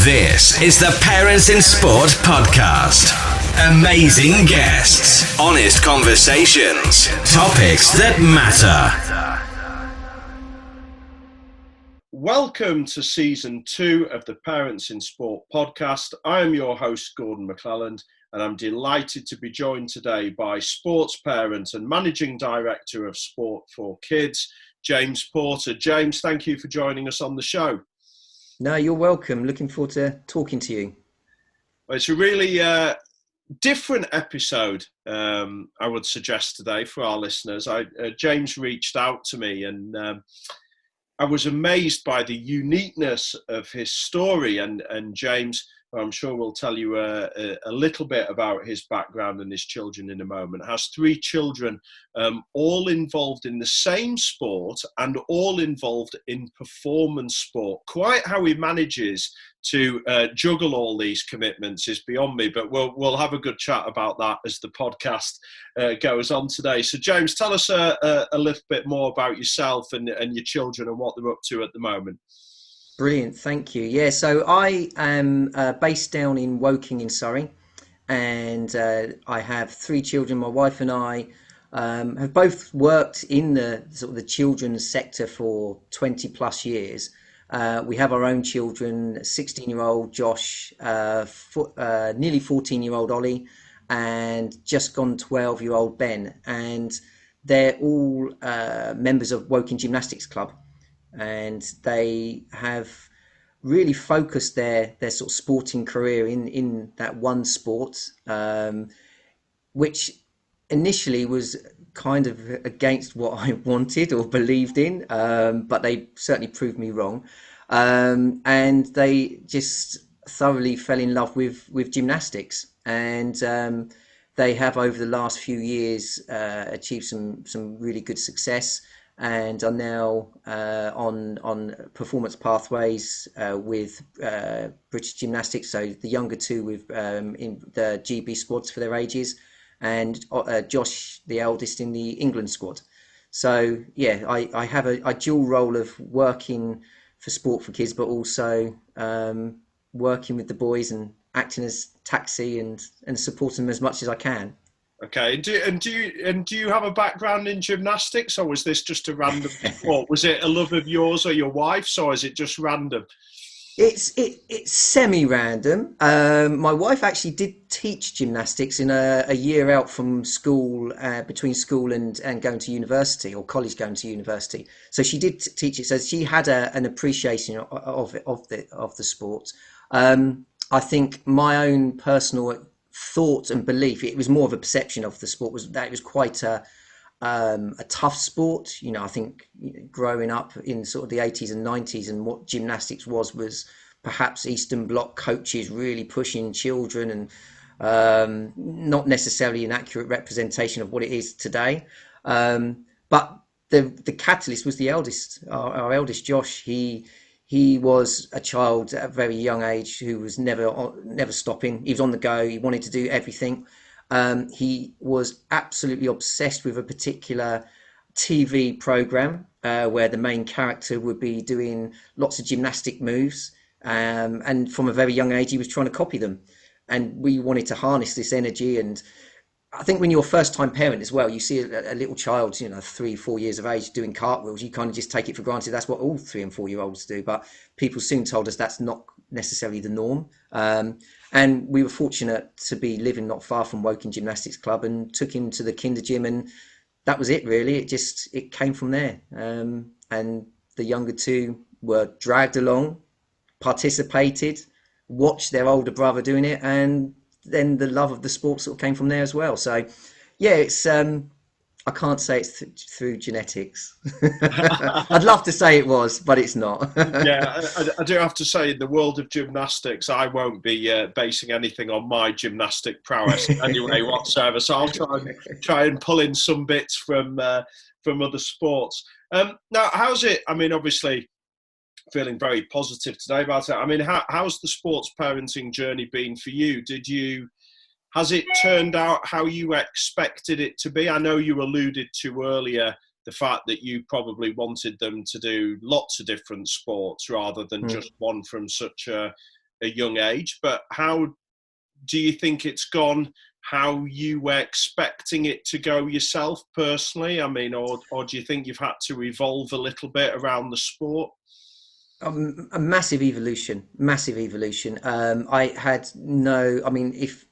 This is the Parents in Sport podcast. Amazing guests, honest conversations, topics that matter. Welcome to season 2 of the Parents in Sport podcast. I am your host, Gordon MacLelland, and I'm delighted to be joined today by sports parent and managing director of Sport for Kids, James Porter. James, thank you for joining us on the show. No, you're welcome. Looking forward to talking to you. Well, it's a really different episode, I would suggest today for our listeners. James reached out to me and I was amazed by the uniqueness of his story. And James, I'm sure will tell you a little bit about his background and his children in a moment, has 3 children, all involved in the same sport and all involved in performance sport. Quite how he manages to juggle all these commitments is beyond me, but we'll have a good chat about that as the podcast goes on today. So James, tell us a little bit more about yourself and your children and what they're up to at the moment. Brilliant, thank you. Yeah, so I am based down in Woking in Surrey, and I have 3 children. My wife and I have both worked in the sort of the children's sector for 20 plus years. We have our own children, 16-year-old Josh, nearly 14-year-old Ollie, and just gone 12-year-old Ben, and they're all members of Woking Gymnastics Club. And they have really focused their sort of sporting career in that one sport, which initially was kind of against what I wanted or believed in, but they certainly proved me wrong. And they just thoroughly fell in love with gymnastics, and they have over the last few years achieved some really good success, and are now on performance pathways with British Gymnastics. So the younger 2 with in the GB squads for their ages, and Josh, the eldest, in the England squad. So yeah, I have a dual role of working for Sport for Kids, but also working with the boys and acting as taxi and supporting them as much as I can. Okay, do you have a background in gymnastics, or was this just a random sport? Was it a love of yours or your wife's, or is it just random? It's semi-random. My wife actually did teach gymnastics in a year out from school, between school and going to university, or college going to university. So she did teach it. So she had an appreciation of the sport. I think my own personal thought and belief, it was more of a perception of the sport, was that it was quite a tough sport. You know, I think growing up in sort of the 80s and 90s, and what gymnastics was perhaps Eastern Bloc coaches really pushing children, and not necessarily an accurate representation of what it is today. But the catalyst was the eldest, our eldest Josh. He was a child at a very young age who was never stopping. He was on the go. He wanted to do everything. He was absolutely obsessed with a particular TV program where the main character would be doing lots of gymnastic moves. And from a very young age, he was trying to copy them. And we wanted to harness this energy. And I think when you're a first-time parent as well, you see a little child, 3-4 years of age, doing cartwheels, you kind of just take it for granted. That's what all 3 and 4-year-olds do. But people soon told us that's not necessarily the norm. And we were fortunate to be living not far from Woking Gymnastics Club, and took him to the kinder gym, and that was it really. It came from there. And the younger 2 were dragged along, participated, watched their older brother doing it, and then the love of the sport sort of came from there as well. So yeah, it's I can't say it's through genetics. I'd love to say it was, but it's not. Yeah, I do have to say, in the world of gymnastics, I won't be basing anything on my gymnastic prowess anyway whatsoever. So I'll try and pull in some bits from other sports. Now, how's it? I mean, obviously, feeling very positive today about it. I mean, how's the sports parenting journey been for you? Has it turned out how you expected it to be? I know you alluded to earlier the fact that you probably wanted them to do lots of different sports rather than just one from such a a young age, but how do you think it's gone how you were expecting it to go yourself personally? I mean, or do you think you've had to evolve a little bit around the sport? A massive evolution, massive evolution. I had no, I mean, if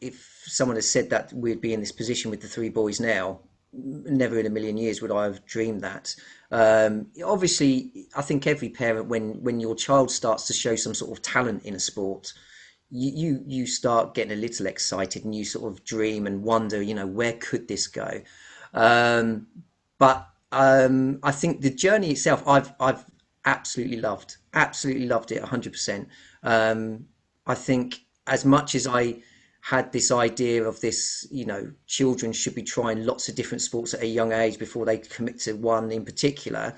someone had said that we'd be in this position with the three boys now, never in a million years would I have dreamed that. Obviously, I think every parent, when your child starts to show some sort of talent in a sport, you start getting a little excited and you sort of dream and wonder, where could this go? But I think the journey itself, I've absolutely loved it 100%. I think as much as I had this idea of this, children should be trying lots of different sports at a young age before they commit to one in particular.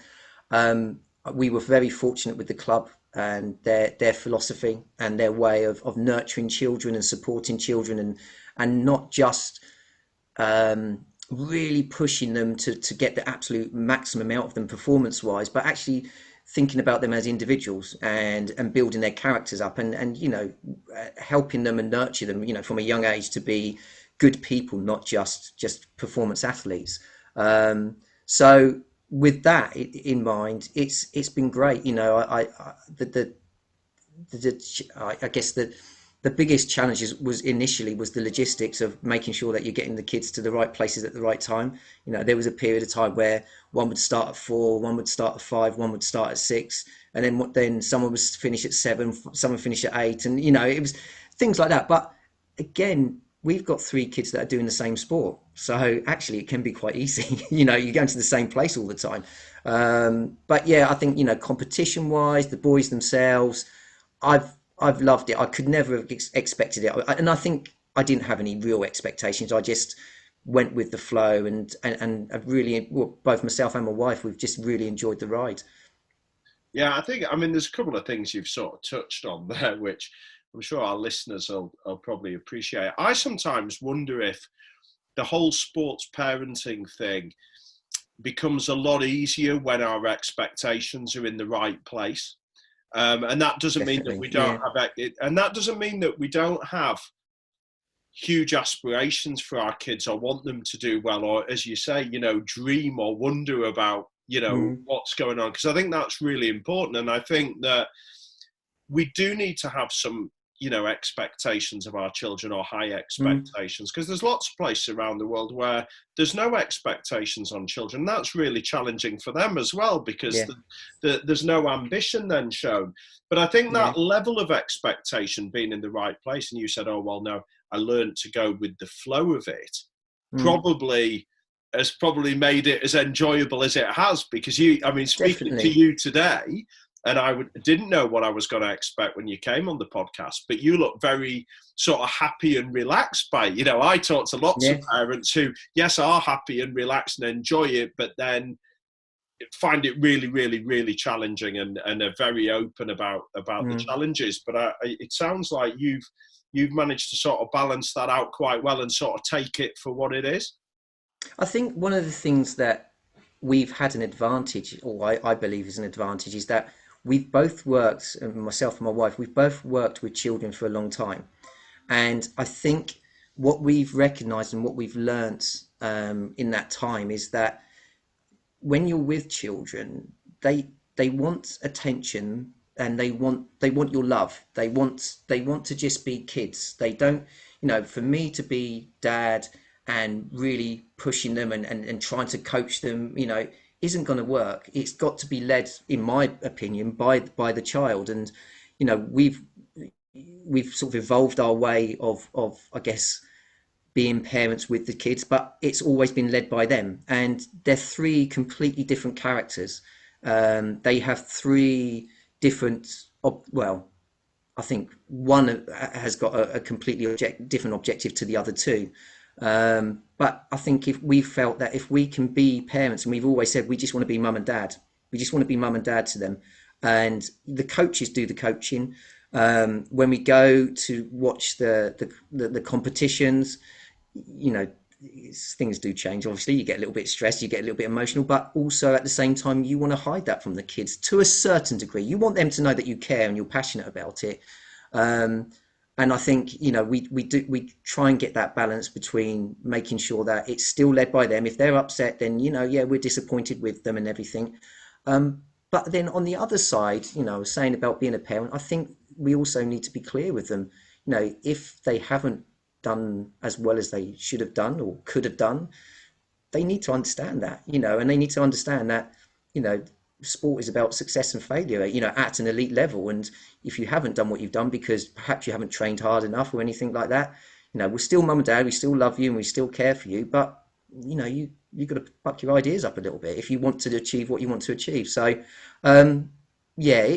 We were very fortunate with the club and their philosophy and their way of nurturing children and supporting children, and not just really pushing them to get the absolute maximum out of them performance wise, but actually thinking about them as individuals and building their characters up, and helping them and nurture them, from a young age to be good people, not just performance athletes. So with that in mind, it's been great. I guess the biggest challenges was the logistics of making sure that you're getting the kids to the right places at the right time. There was a period of time where one would start at 4, one would start at 5, one would start at 6, and then someone would finish at 7, someone finish at 8, and it was things like that. But again, we've got 3 kids that are doing the same sport, so actually it can be quite easy. You're going to the same place all the time. But yeah, I think competition wise, the boys themselves, I've loved it. I could never have expected it, and I think I didn't have any real expectations. I just went with the flow, and I've really, well, both myself and my wife, we've just really enjoyed the ride. Yeah, I mean, there's a couple of things you've sort of touched on there, which I'm sure our listeners will probably appreciate. I sometimes wonder if the whole sports parenting thing becomes a lot easier when our expectations are in the right place. And that doesn't mean that we don't have it, and that doesn't mean that we don't have huge aspirations for our kids or want them to do well, or as you say, dream or wonder about, what's going on. Because I think that's really important. And I think that we do need to have some, expectations of our children, or high expectations, because there's lots of places around the world where there's no expectations on children. That's really challenging for them as well, because there's no ambition then shown. But I think that level of expectation being in the right place, and you said, oh, well, no, I learned to go with the flow of it, probably made it as enjoyable as it has, because speaking to you today, and I didn't know what I was going to expect when you came on the podcast, but you look very sort of happy and relaxed by it. I talk to lots of parents who, yes, are happy and relaxed and enjoy it, but then find it really, really, really challenging, and are very open about the challenges. But it sounds like you've managed to sort of balance that out quite well and sort of take it for what it is. I think one of the things that we've had an advantage, or I believe is an advantage, is that we've both worked, myself and my wife, we've both worked with children for a long time. And I think what we've recognized and what we've learnt in that time is that when you're with children, they want attention, and they want your love. They want to just be kids. They don't, for me to be dad and really pushing them and trying to coach them, isn't going to work. It's got to be led, in my opinion, by the child. And we've sort of evolved our way of I guess being parents with the kids, but it's always been led by them. And they're 3 completely different characters. They have 3 different, well, I think one has got a completely different objective to the other 2. But I think if we felt that if we can be parents, and we've always said we just want to be mum and dad, we just want to be mum and dad to them, and the coaches do the coaching. When we go to watch the competitions, things do change. Obviously, you get a little bit stressed, you get a little bit emotional, but also at the same time, you want to hide that from the kids to a certain degree. You want them to know that you care and you're passionate about it. And I think, we try and get that balance between making sure that it's still led by them. If they're upset, then, yeah, we're disappointed with them and everything. But then on the other side, I was saying about being a parent, I think we also need to be clear with them. If they haven't done as well as they should have done or could have done, they need to understand that, and they need to understand that, you know, sport is about success and failure, at an elite level. And if you haven't done what you've done because perhaps you haven't trained hard enough or anything like that, we're still mum and dad, we still love you and we still care for you, but you've got to buck your ideas up a little bit if you want to achieve what you want to achieve. So yeah,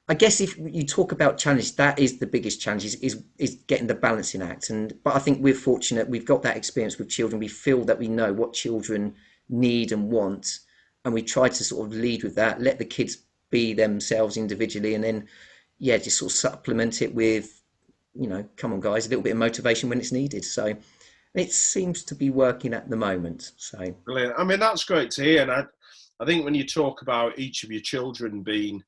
I guess if you talk about challenge, that is the biggest challenge, is getting the balancing act. But I think we're fortunate, we've got that experience with children. We feel that we know what children need and want, and we try to sort of lead with that, let the kids be themselves individually, and then just sort of supplement it with, come on guys, a little bit of motivation when it's needed. So it seems to be working at the moment. So brilliant. I mean, that's great to hear. And I think when you talk about each of your children being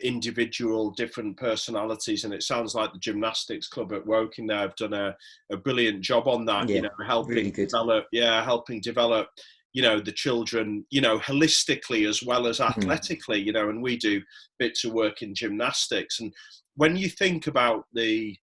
individual, different personalities, and it sounds like the gymnastics club at Woking there have done a brilliant job on that. yeah, Helping really good. develop the children, holistically as well as athletically, and we do bits of work in gymnastics. And when you think about the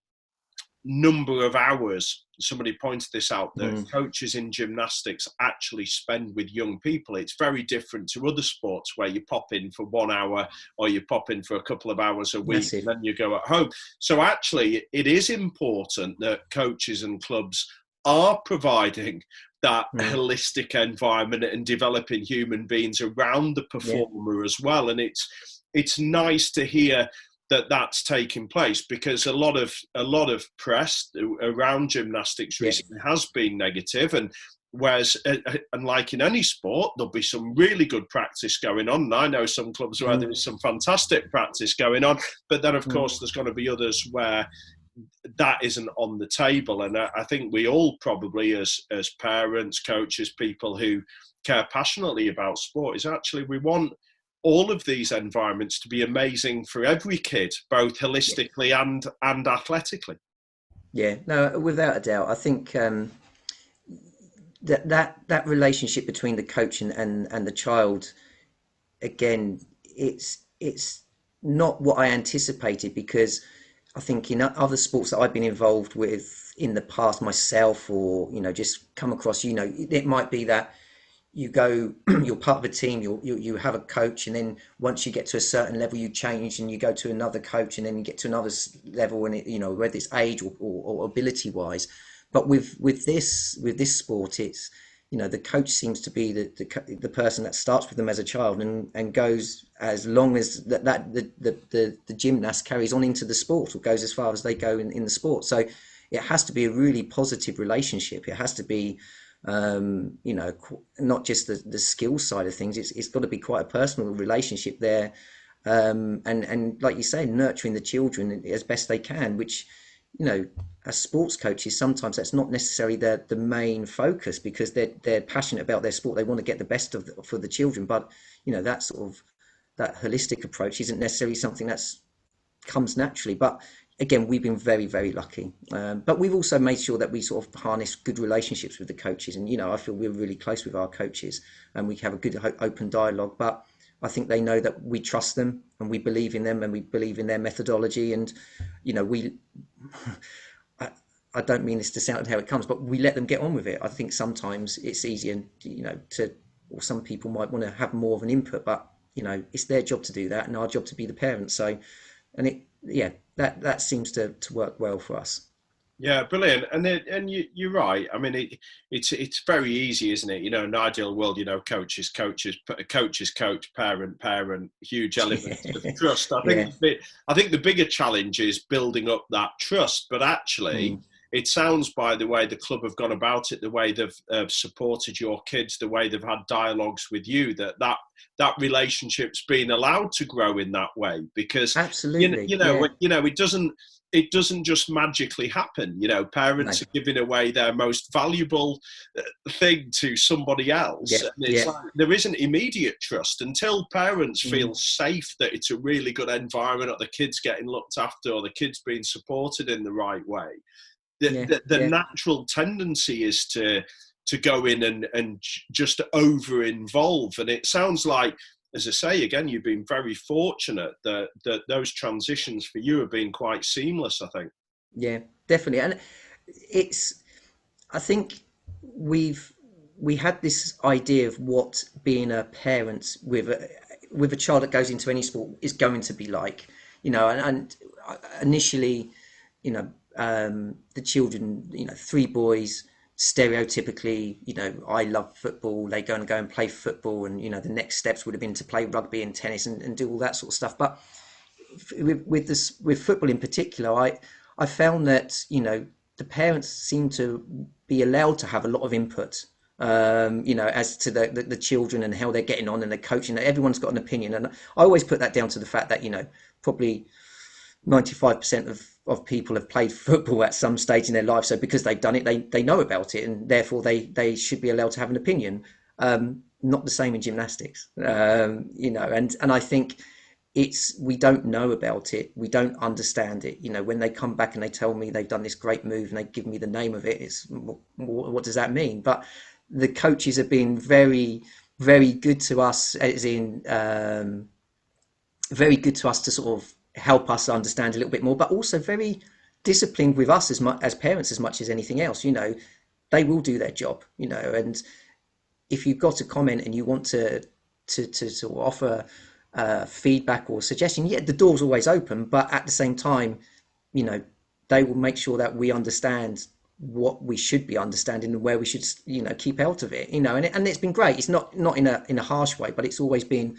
number of hours, somebody pointed this out, that coaches in gymnastics actually spend with young people, it's very different to other sports where you pop in for 1 hour or you pop in for a couple of hours a week. Massive. And then you go at home. So actually it is important that coaches and clubs are providing that holistic environment and developing human beings around the performer as well. And it's nice to hear that that's taking place, because a lot of press around gymnastics recently has been negative. And whereas, and like in any sport, there'll be some really good practice going on. And I know some clubs where there is some fantastic practice going on, but then of course there's going to be others where that isn't on the table. And I think we all probably, as parents, coaches, people who care passionately about sport, is actually we want all of these environments to be amazing for every kid, both holistically and athletically. Yeah, no, without a doubt. I think that relationship between the coach and the child, again, it's not what I anticipated, because I think in other sports that I've been involved with in the past myself, or just come across, it might be that you go, you're part of a team, you have a coach, and then once you get to a certain level, you change and you go to another coach, and then you get to another level, and whether it's age or ability wise. But with this sport, it's the coach seems to be the person that starts with them as a child and goes as long as the gymnast carries on into the sport, or goes as far as they go in the sport. So it has to be a really positive relationship. It has to be not just the skill side of things. It's got to be quite a personal relationship there, and like you say, nurturing the children as best they can, which as sports coaches sometimes that's not necessarily the main focus, because they're passionate about their sport, they want to get the best for the children, but that sort of that holistic approach isn't necessarily something that's comes naturally. But again, we've been very, very lucky. But we've also made sure that we sort of harness good relationships with the coaches. And, I feel we're really close with our coaches and we have a good open dialogue. But I think they know that we trust them and we believe in them and we believe in their methodology. And, I don't mean this to sound how it comes, but we let them get on with it. I think sometimes it's easier, or some people might want to have more of an input, but, it's their job to do that and our job to be the parents. So, and that seems to work well for us. Yeah, brilliant. And you're right. I mean, it's very easy, isn't it? In an ideal world, coaches, coach, parent, huge element of trust. I think the bigger challenge is building up that trust. But actually, it sounds, by the way the club have gone about it, the way they've supported your kids, the way they've had dialogues with you, that relationship's been allowed to grow in that way. Because absolutely, it it doesn't just magically happen. You know, parents No. are giving away their most valuable thing to somebody else. Yeah, And it's yeah. like there isn't immediate trust until parents feel Mm. safe that it's a really good environment, or the kids getting looked after, or the kids being supported in the right way. Yeah, The yeah. natural tendency is to go in and just over involve. And it sounds like, as I say again, you've been very fortunate that those transitions for you have been quite seamless, I think. Yeah, definitely. And it's, I think we've we had this idea of what being a parent with a child that goes into any sport is going to be like, and initially, the children, three boys, stereotypically, I love football. They go and play football, and the next steps would have been to play rugby and tennis and do all that sort of stuff. But with football in particular, I found that the parents seem to be allowed to have a lot of input. As to the children and how they're getting on and the coaching. Everyone's got an opinion, and I always put that down to the fact that probably 95% of people have played football at some stage in their life. So because they've done it, they know about it, and therefore they should be allowed to have an opinion. Not the same in gymnastics, and I think we don't know about it, we don't understand it. When they come back and they tell me they've done this great move and they give me the name of it, it's what does that mean? But the coaches have been very, very good to us, as in very good to us to sort of help us understand a little bit more, but also very disciplined with us as much as parents, as much as anything else. They will do their job, and if you've got a comment and you want to sort of offer feedback or suggestion, yeah, the door's always open. But at the same time, they will make sure that we understand what we should be understanding and where we should, keep out of it. And it's been great. It's not in a harsh way, but it's always been.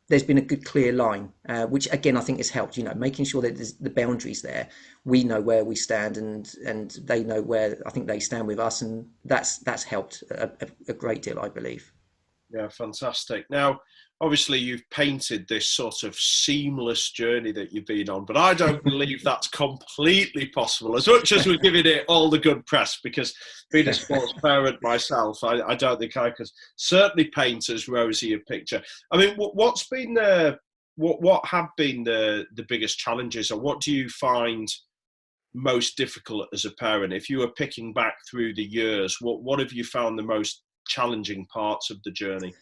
There's been a good clear line, which again I think has helped. Making sure that there's the boundaries there. We know where we stand, and they know where I think they stand with us, and that's helped a great deal, I believe. Yeah, fantastic. Now, obviously, you've painted this sort of seamless journey that you've been on, but I don't believe that's completely possible, as much as we're giving it all the good press, because being a sports parent myself, I don't think I could certainly paint as rosy a picture. I mean, what's been what have been the biggest challenges, or what do you find most difficult as a parent? If you were picking back through the years, what have you found the most challenging parts of the journey?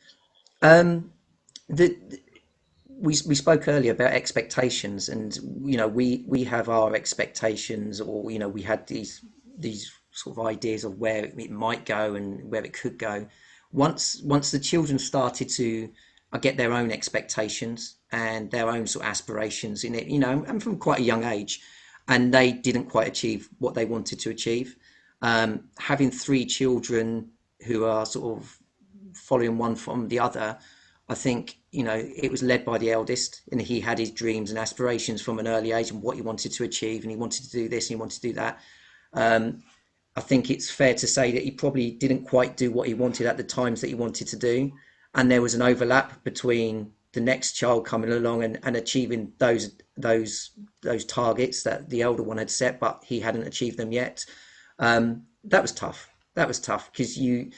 Um, the we spoke earlier about expectations, and we have our expectations, or we had these sort of ideas of where it might go and where it could go. Once the children started to get their own expectations and their own sort of aspirations in it, and from quite a young age, and they didn't quite achieve what they wanted to achieve. Having three children who are sort of following one from the other, I think it was led by the eldest, and he had his dreams and aspirations from an early age and what he wanted to achieve, and he wanted to do this and he wanted to do that. I think it's fair to say that he probably didn't quite do what he wanted at the times that he wanted to do, and there was an overlap between the next child coming along and achieving those targets that the elder one had set, but he hadn't achieved them yet. That was tough. That was tough because you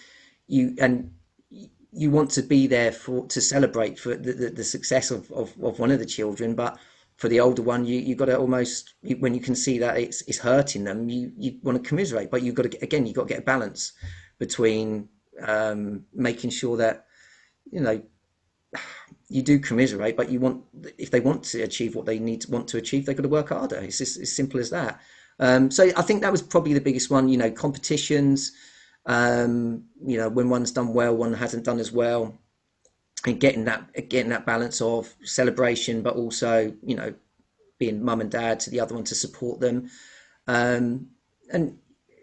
want to be there to celebrate for the success of one of the children, but for the older one, you got to almost, when you can see that it's hurting them, you want to commiserate, but you've got to, again, you've got to get a balance between making sure that you do commiserate, but if they want to achieve what they want to achieve, they've got to work harder. It's just as simple as that. So I think that was probably the biggest one. Competitions. When one's done well, one hasn't done as well, and getting that balance of celebration, but also being mum and dad to the other one to support them. And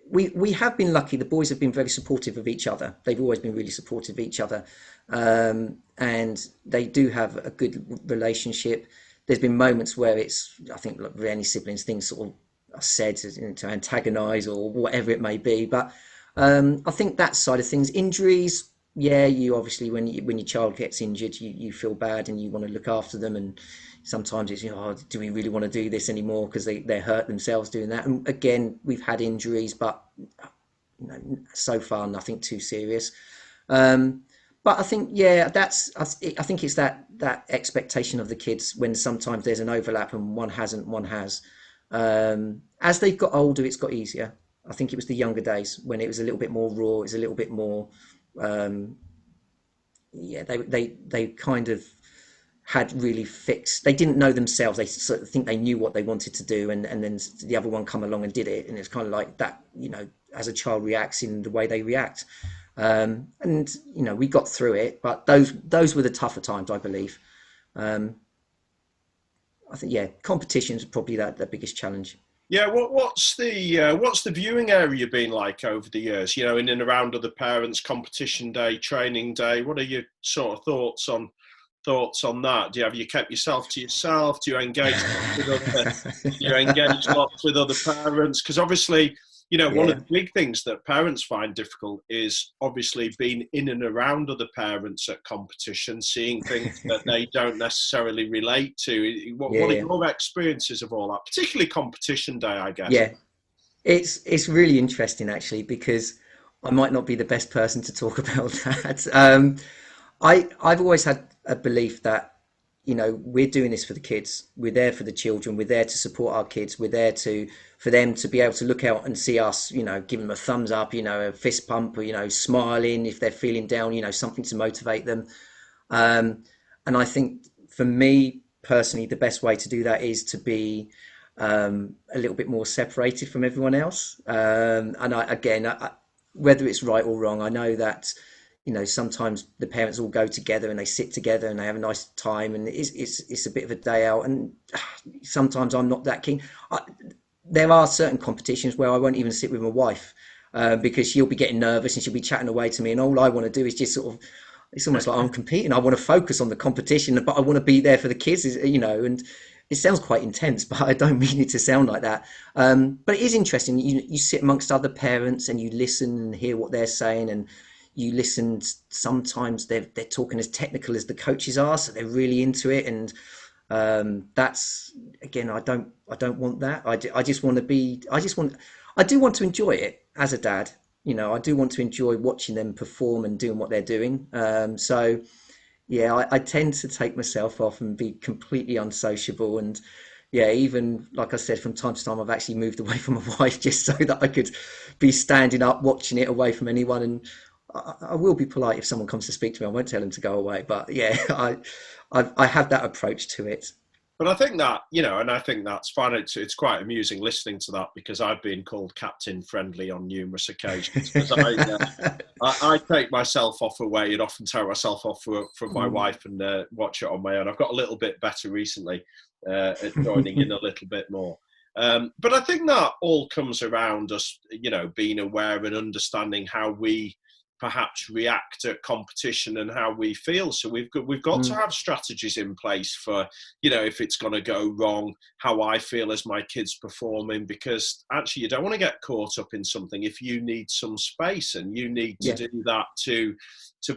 we have been lucky. The boys have been very supportive of each other. They've always been really supportive of each other, and they do have a good relationship. There's been moments where I think, like with any siblings, things sort of are said to antagonise or whatever it may be, but I think that side of things, injuries, yeah, you obviously when your child gets injured, you feel bad and you want to look after them, and sometimes it's, oh, do we really want to do this anymore, because they hurt themselves doing that. And again, we've had injuries, but so far nothing too serious. But I think, yeah, I think it's that expectation of the kids when sometimes there's an overlap and one hasn't, one has. As they've got older, it's got easier. I think it was the younger days when it was a little bit more raw. It was a little bit more, yeah. They kind of had really fixed. They didn't know themselves. They sort of think they knew what they wanted to do, and then the other one come along and did it, and it's kind of like that. As a child reacts in the way they react. And we got through it, but those were the tougher times, I believe. I think, yeah, competition's probably the biggest challenge. Yeah, what's the viewing area been like over the years? In and around other parents, competition day, training day. What are your sort of thoughts on that? Have you kept yourself to yourself? Do you engage lots with other parents? Because obviously, one of the big things that parents find difficult is obviously being in and around other parents at competition, seeing things that they don't necessarily relate to. What are your experiences of all that, particularly competition day, I guess? Yeah, it's really interesting actually, because I might not be the best person to talk about that. I've always had a belief that we're doing this for the kids. We're there for the children. We're there to support our kids. We're there for them to be able to look out and see us, give them a thumbs up, a fist pump, or, smiling if they're feeling down, something to motivate them. And I think for me personally, the best way to do that is to be a little bit more separated from everyone else. And whether it's right or wrong, I know that sometimes the parents all go together and they sit together and they have a nice time, and it's a bit of a day out. And sometimes I'm not that keen. There are certain competitions where I won't even sit with my wife, because she'll be getting nervous and she'll be chatting away to me, and all I want to do is just sort of, it's almost like I'm competing. I want to focus on the competition, but I want to be there for the kids, and it sounds quite intense, but I don't mean it to sound like that. But it is interesting. You sit amongst other parents and you listen and hear what they're saying, and you listen. Sometimes they're talking as technical as the coaches are, so they're really into it. And that's, again, I don't want that. I just want to be. I do want to enjoy it as a dad. I do want to enjoy watching them perform and doing what they're doing. So yeah, I tend to take myself off and be completely unsociable. And yeah, even like I said, from time to time, I've actually moved away from my wife just so that I could be standing up watching it away from anyone. And I will be polite if someone comes to speak to me. I won't tell them to go away. But yeah, I have that approach to it. But I think that, and I think that's fine. It's quite amusing listening to that, because I've been called Captain Friendly on numerous occasions. I take myself off away and often tear myself off from my wife and watch it on my own. I've got a little bit better recently at joining in a little bit more. But I think that all comes around us, being aware and understanding how we perhaps react to competition and how we feel. So we've got to have strategies in place for, if it's going to go wrong, how I feel as my kid's performing, because actually you don't want to get caught up in something if you need some space, and you need to do that to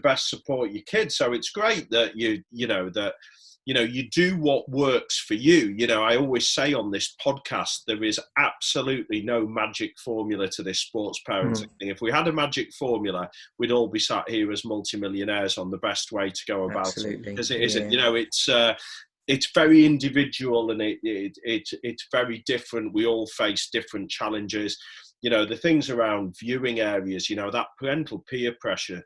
best support your kids. So it's great that you do what works for you. I always say on this podcast, there is absolutely no magic formula to this sports parenting thing. If we had a magic formula, we'd all be sat here as multimillionaires on the best way to go about it. Because it isn't, it's very individual, and it's very different. We all face different challenges. The things around viewing areas, that parental peer pressure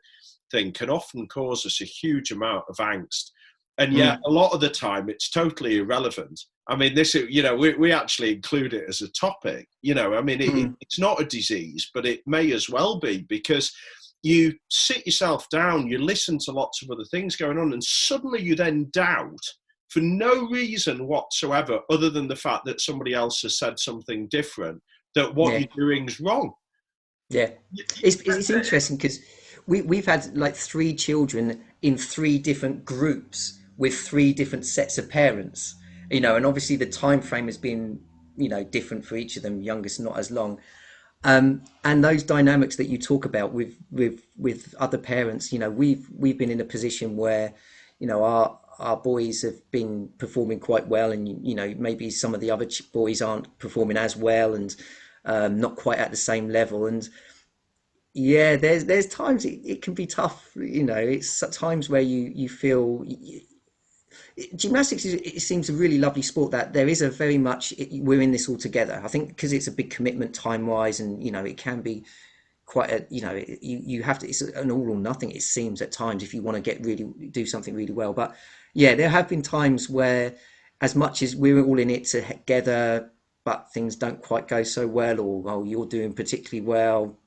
thing can often cause us a huge amount of angst. And yet, a lot of the time, it's totally irrelevant. I mean, this, we actually include it as a topic. It's not a disease, but it may as well be, because you sit yourself down, you listen to lots of other things going on, and suddenly you then doubt, for no reason whatsoever, other than the fact that somebody else has said something different, that what you're doing is wrong. Yeah, it's interesting, because we've had like 3 children in 3 different groups with 3 different sets of parents, and obviously the time frame has been, different for each of them. Youngest not as long, and those dynamics that you talk about with other parents, we've been in a position where, our boys have been performing quite well, and maybe some of the other boys aren't performing as well, and not quite at the same level. And yeah, there's times it can be tough. It's times where you feel gymnastics it seems a really lovely sport that there is a very much we're in this all together. I think because it's a big commitment time wise, and it can be quite a you have to, it's an all or nothing, it seems at times, if you want to do something really well. But yeah, there have been times where, as much as we're all in it together, but things don't quite go so well, or oh, you're doing particularly well.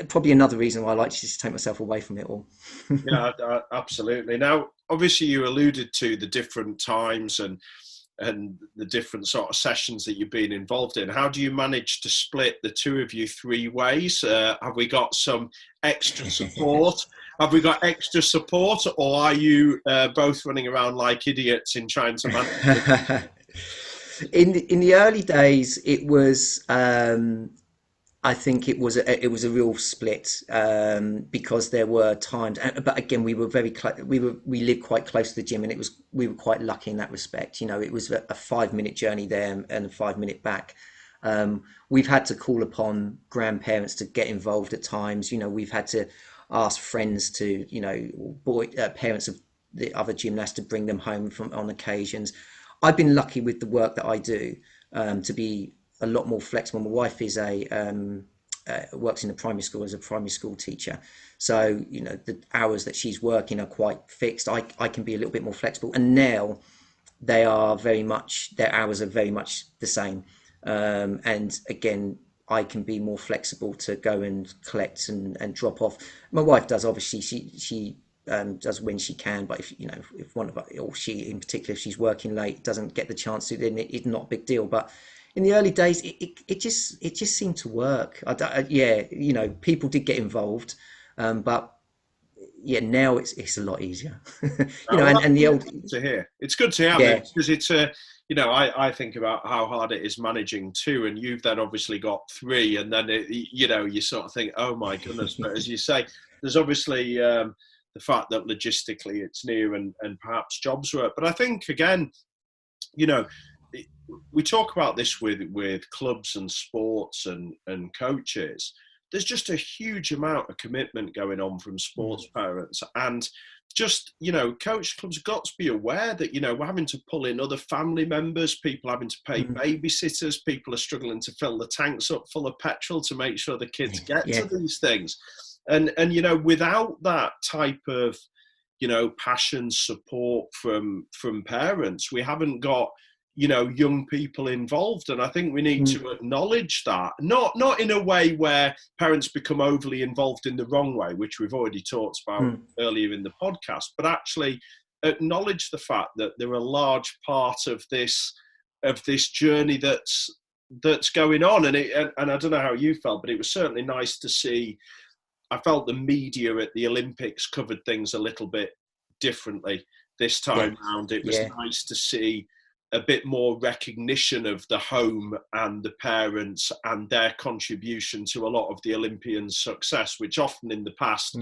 Probably another reason why I like to just take myself away from it all. Yeah, absolutely. Now, obviously, you alluded to the different times and the different sort of sessions that you've been involved in. How do you manage to split the two of you three ways? Have we got some extra support? Or are you both running around like idiots in trying to manage it? In the early days, it was. I think it was a real split, because there were times, but again, we were very close. We lived quite close to the gym, and we were quite lucky in that respect. It was a 5-minute journey there and a 5-minute back. We've had to call upon grandparents to get involved at times. We've had to ask friends to, parents of the other gymnasts to bring them home on occasions. I've been lucky with the work that I do, to be a lot more flexible. My wife is works in a primary school as a primary school teacher, so the hours that she's working are quite fixed. I can be a little bit more flexible, and now their hours are very much the same, and again, I can be more flexible to go and collect and drop off. My wife does, obviously, she does when she can, but if one of us, or she in particular, if she's working late, doesn't get the chance to, then it's not a big deal. But in the early days, it just seemed to work. People did get involved, but yeah, now it's a lot easier. And the old. Good to hear. It's good to hear, because it's I think about how hard it is managing two, and you've then obviously got three, and then you sort of think, oh my goodness. But as you say, there's obviously the fact that logistically it's new, and perhaps jobs work. But I think again, we talk about this with clubs and sports and coaches. There's just a huge amount of commitment going on from sports parents, and just, coach clubs got to be aware that, we're having to pull in other family members, people having to pay babysitters, people are struggling to fill the tanks up full of petrol to make sure the kids get to these things. And without that type of, passion, support from parents, we haven't got, young people involved. And I think we need to acknowledge that, not in a way where parents become overly involved in the wrong way, which we've already talked about earlier in the podcast, but actually acknowledge the fact that they're a large part of this journey that's going on. And I don't know how you felt, but it was certainly nice to see. I felt the media at the Olympics covered things a little bit differently this time round. It was nice to see a bit more recognition of the home and the parents and their contribution to a lot of the Olympians' success, which often in the past,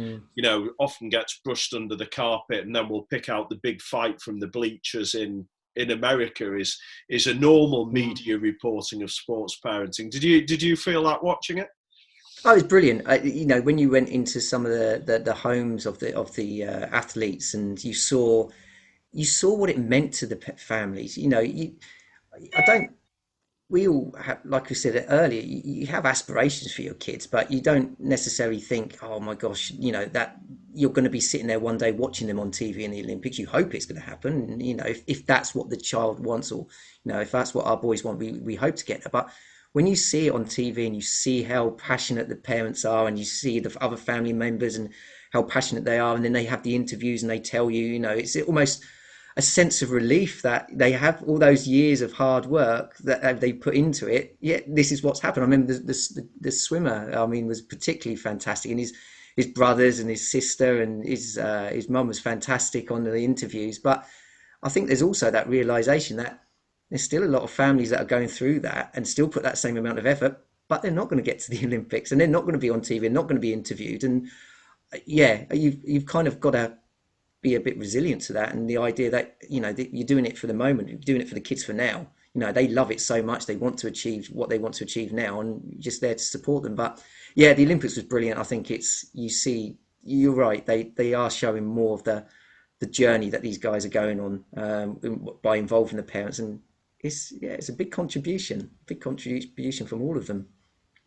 often gets brushed under the carpet, and then we'll pick out the big fight from the bleachers in America is a normal media reporting of sports parenting. Did you feel that watching it? Oh, it was brilliant. When you went into some of the homes of the athletes, and you saw what it meant to the families. We all have, like we said earlier, you have aspirations for your kids, but you don't necessarily think, oh my gosh, that you're going to be sitting there one day watching them on TV in the Olympics. You hope it's going to happen. And, if that's what the child wants, or, if that's what our boys want, we hope to get there. But when you see it on TV and you see how passionate the parents are, and you see the other family members and how passionate they are, and then they have the interviews and they tell you, it's almost a sense of relief that they have all those years of hard work that they put into it. Yet this is what's happened. I remember the swimmer, was particularly fantastic, and his brothers and his sister and his mum was fantastic on the interviews. But I think there's also that realization that there's still a lot of families that are going through that and still put that same amount of effort, but they're not going to get to the Olympics, and they're not going to be on TV, and not going to be interviewed. And you've kind of got to be a bit resilient to that, and the idea that that you're doing it for the moment, you're doing it for the kids for now. They love it so much, they want to achieve what they want to achieve now, and you're just there to support them. But yeah, the Olympics was brilliant. I think you're right, they are showing more of the journey that these guys are going on, by involving the parents, and it's a big contribution from all of them.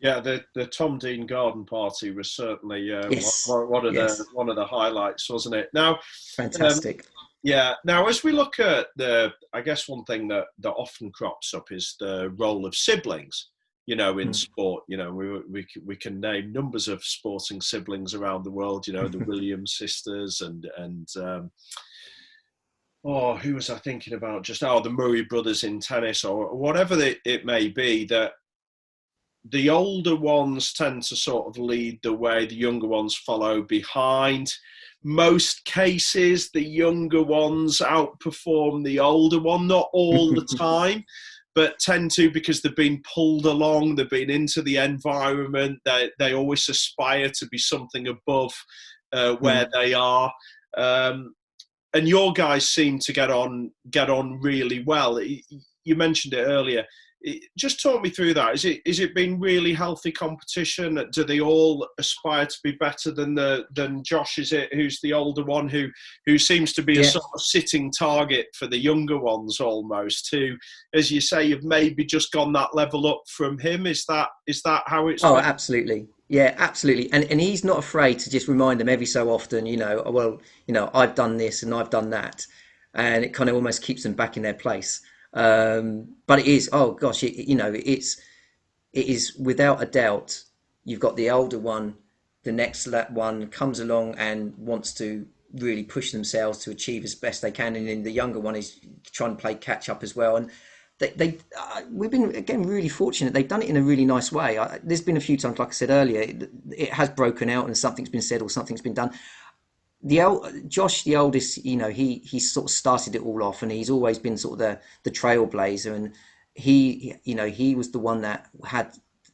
Yeah, the Tom Dean Garden Party was certainly Yes, yes, one of the highlights, wasn't it? Now, um, fantastic. yeah. Now, as we look at I guess one thing that often crops up is the role of siblings. In Mm. sport, we can name numbers of sporting siblings around the world. The Williams sisters and oh, who was I thinking about? Just the Murray brothers in tennis, or whatever it may be. That the older ones tend to sort of lead the way, the younger ones follow behind. Most cases, the younger ones outperform the older one, not all the time, but tend to, because they've been pulled along, they've been into the environment, they always aspire to be something above where Mm. they are. And your guys seem to get on really well. You mentioned it earlier. Just talk me through that. Is it been really healthy competition? Do they all aspire to be better than Josh? Is it, who's the older one, who seems to be a Yeah. sort of sitting target for the younger ones almost? Who, as you say, you've maybe just gone that level up from him. Is that how it's Oh, been? absolutely. Yeah, absolutely. And he's not afraid to just remind them every so often, "Oh, well, I've done this and I've done that," and it kind of almost keeps them back in their place. But it is, oh gosh, it is without a doubt. You've got the older one, the next one comes along and wants to really push themselves to achieve as best they can, and then the younger one is trying to play catch up as well. And we've been again really fortunate. They've done it in a really nice way. There's been a few times, like I said earlier, it has broken out and something's been said or something's been done. Josh, the oldest, he sort of started it all off, and he's always been sort of the trailblazer, and he was the one that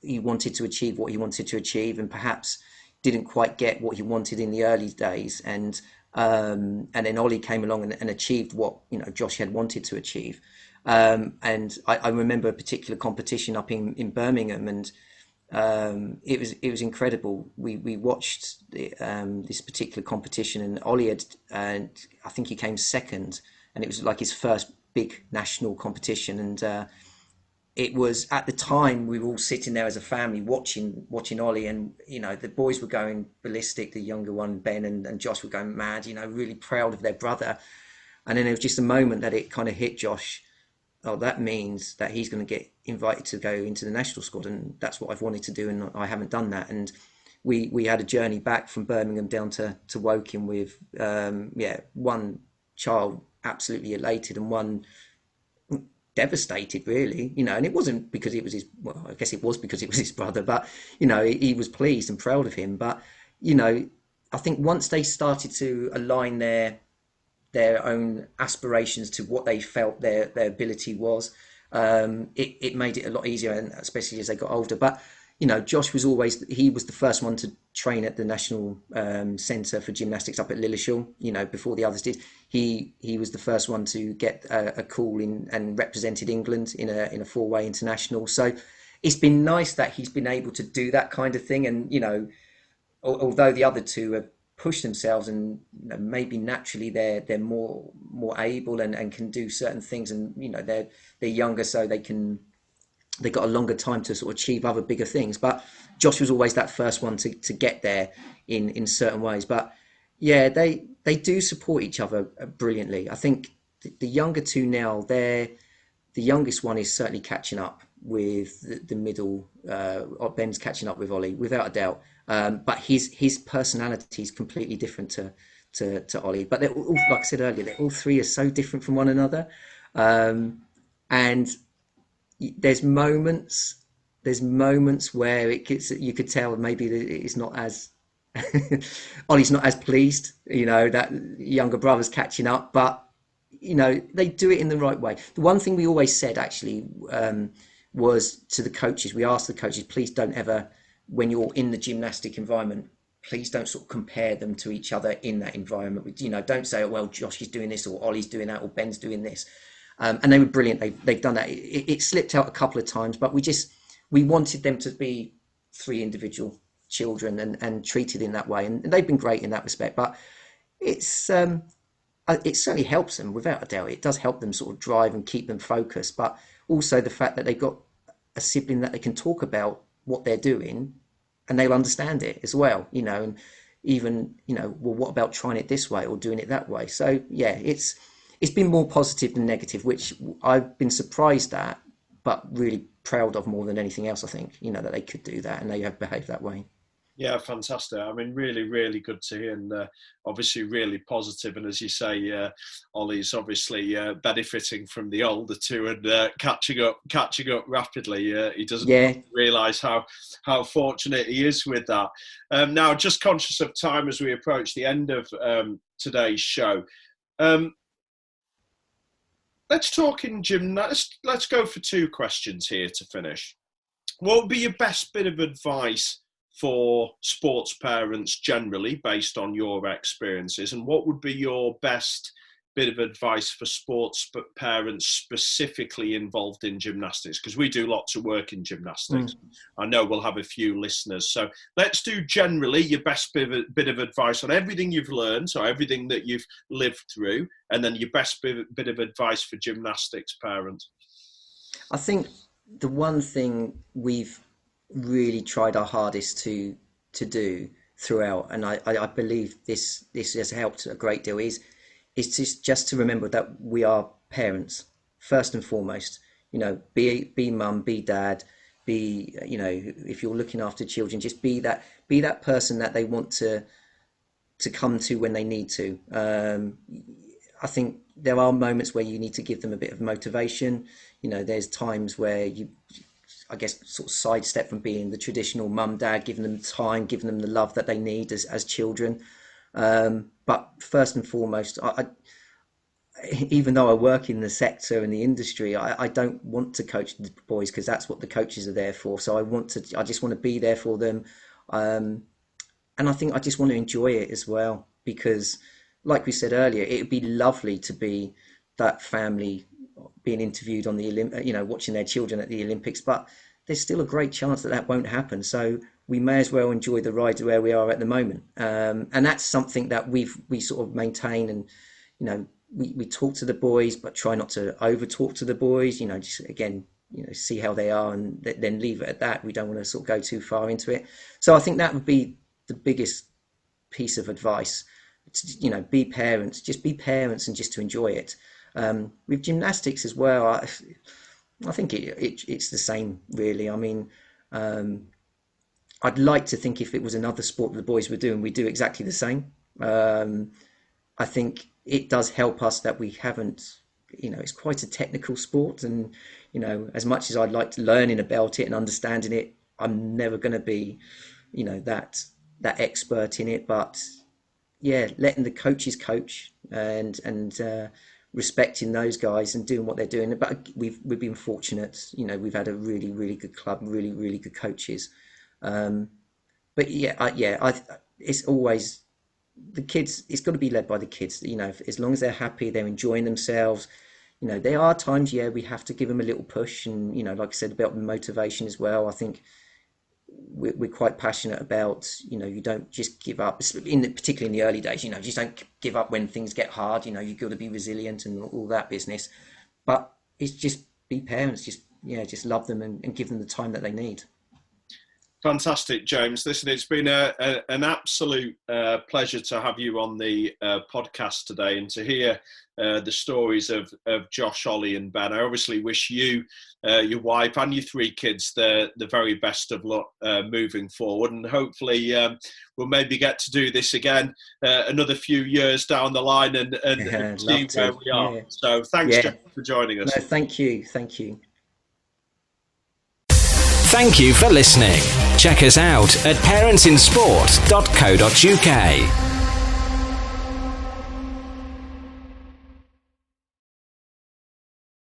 he wanted to achieve what he wanted to achieve, and perhaps didn't quite get what he wanted in the early days, and then Ollie came along and achieved what Josh had wanted to achieve. And I remember a particular competition up in Birmingham, and it was incredible. We watched this particular competition, and Ollie and I think he came second, and it was like his first big national competition. And it was, at the time, we were all sitting there as a family watching Ollie, and the boys were going ballistic. The younger one, Ben and Josh, were going mad. Really proud of their brother. And then there was just a moment that it kind of hit Josh. Oh, that means that he's going to get invited to go into the national squad, and that's what I've wanted to do, and I haven't done that. And we had a journey back from Birmingham down to Woking with one child absolutely elated and one devastated, really. And it wasn't because it was his, well, I guess it was because it was his brother, but he was pleased and proud of him. But I think once they started to align their own aspirations to what they felt their ability was, it made it a lot easier, and especially as they got older. But Josh was the first one to train at the National Centre for Gymnastics up at Lilleshall. Before the others did. He was the first one to get a call in and represented England in a four-way international. So it's been nice that he's been able to do that kind of thing. And although the other two have pushed themselves, and maybe naturally they're more able and can do certain things, and they're younger, so they got a longer time to sort of achieve other bigger things. But Josh was always that first one to get there in certain ways. But yeah, they do support each other brilliantly. I think the younger two now, the youngest one is certainly catching up with the middle. Ben's catching up with Ollie without a doubt. But his personality is completely different to Ollie. But they're all, like I said earlier, all three are so different from one another. And there's moments where you could tell maybe that it's not as Ollie's not as pleased, that younger brother's catching up, but they do it in the right way. The one thing we always said, actually, was to the coaches. We asked the coaches, please don't ever, when you're in the gymnastic environment, please don't sort of compare them to each other in that environment. You know, don't say, oh, well, Josh is doing this, or Ollie's doing that, or Ben's doing this. And they were brilliant. They've done that. It slipped out a couple of times, but we wanted them to be 3 individual children and treated in that way. And they've been great in that respect. But it certainly helps them, without a doubt. It does help them sort of drive and keep them focused. But also the fact that they've got a sibling that they can talk about what they're doing, and they'll understand it as well, you know, and even, you know, well, what about trying it this way or doing it that way? So yeah, it's been more positive than negative, which I've been surprised at, but really proud of more than anything else, I think, you know, that they could do that and they have behaved that way. Yeah, fantastic. I mean, really, really good to hear, and obviously really positive. And as you say, Ollie's obviously benefiting from the older two and catching up rapidly. He doesn't realise how fortunate he is with that. Now, just conscious of time as we approach the end of today's show. Let's talk in gymnastics. Let's go for 2 questions here to finish. What would be your best bit of advice for sports parents generally, based on your experiences, and what would be your best bit of advice for sports parents specifically involved in gymnastics? Because we do lots of work in gymnastics. I know we'll have a few listeners, so let's do generally your best bit of advice on everything you've learned, so everything that you've lived through, and then your best bit of advice for gymnastics parents. I think the one thing we've really tried our hardest to do throughout, and I believe this has helped a great deal, is just to remember that we are parents first and foremost. You know, be mum, be dad, be, you know, if you're looking after children, just be that person that they want to come to when they need to. I think there are moments where you need to give them a bit of motivation. You know, there's times where you, I guess, sort of sidestep from being the traditional mum, dad, giving them time, giving them the love that they need as children. But first and foremost, I even though I work in the sector and the industry, I don't want to coach the boys, because that's what the coaches are there for. So I just want to be there for them. And I think I just want to enjoy it as well, because like we said earlier, it would be lovely to be that family being interviewed on the you know, watching their children at the Olympics, but there's still a great chance that won't happen. So we may as well enjoy the ride where we are at the moment. And that's something that we sort of maintain. And, you know, we talk to the boys, but try not to over talk to the boys, you know, just again, you know, see how they are and then leave it at that. We don't want to sort of go too far into it. So I think that would be the biggest piece of advice. You know, be parents, just be parents and just to enjoy it. With gymnastics as well, I think it's the same, really. I mean, I'd like to think if it was another sport that the boys were doing, we'd do exactly the same. I think it does help us that we haven't, you know, it's quite a technical sport, and, you know, as much as I'd like to learning about it and understanding it, I'm never going to be, you know, that expert in it. But yeah, letting the coaches coach and respecting those guys and doing what they're doing. But we've been fortunate, you know, we've had a really, really good club, really, really good coaches. But it's always the kids. It's got to be led by the kids. You know, as long as they're happy, they're enjoying themselves. You know, there are times, we have to give them a little push, and, you know, like I said about motivation as well. I think we're quite passionate about, you know, you don't just give up, particularly in the early days. You know, just don't give up when things get hard. You know, you've got to be resilient and all that business. But it's just be parents, just love them and give them the time that they need. Fantastic, James. Listen, it's been an absolute pleasure to have you on the podcast today, and to hear the stories of Josh, Ollie and Ben. I obviously wish you, your wife and your 3 kids the very best of luck moving forward, and hopefully we'll maybe get to do this again another few years down the line and see where we are. Yeah. So thanks, James, for joining us. No, thank you. Thank you for listening. Check us out at parentsinsport.co.uk.